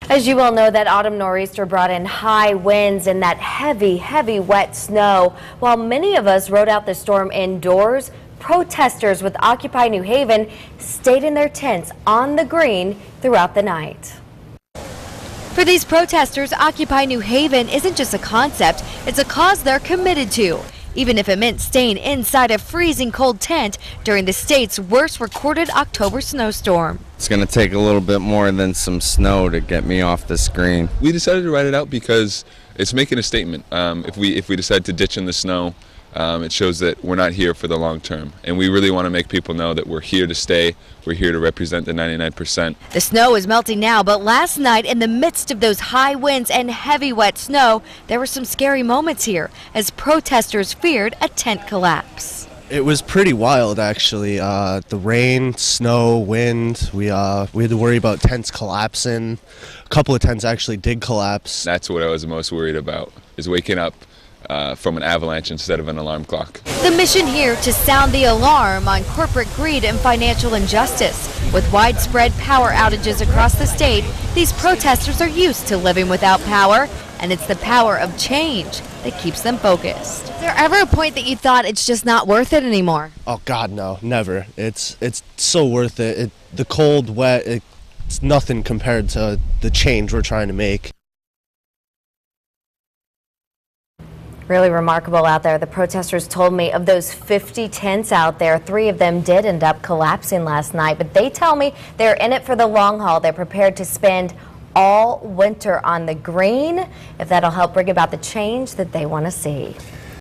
As you well know, that autumn nor'easter brought in high winds and that heavy wet snow. While many of us rode out the storm indoors, protesters with Occupy New Haven stayed in their tents on the green throughout the night. For these protesters, Occupy New Haven isn't just a concept, it's a cause they're committed to, even if it meant staying inside a freezing cold tent during the state's worst recorded October snowstorm. It's going to take a little bit more than some snow to get me off the screen. We decided to ride it out because it's making a statement. If we decide to ditch in the snow, it shows that we're not here for the long term. And we really want to make people know that we're here to stay. We're here to represent the 99%. The snow is melting now, but last night, in the midst of those high winds and heavy wet snow, there were some scary moments here as protesters feared a tent collapse. It was pretty wild, actually. The rain, snow, wind. We had to worry about tents collapsing. A couple of tents actually did collapse. That's what I was most worried about, is waking up from an avalanche instead of an alarm clock. The mission here to sound the alarm on corporate greed and financial injustice. With widespread power outages across the state, these protesters are used to living without power, and it's the power of change that keeps them focused. Is there ever a point that you thought it's just not worth it anymore? Oh God, no, never. It's so worth it. The cold, wet, it's nothing compared to the change we're trying to make. Really remarkable out there. The protesters told me of those 50 tents out there, 3 of them did end up collapsing last night, but they tell me they're in it for the long haul. They're prepared to spend all winter on the green if that'll help bring about the change that they want to see.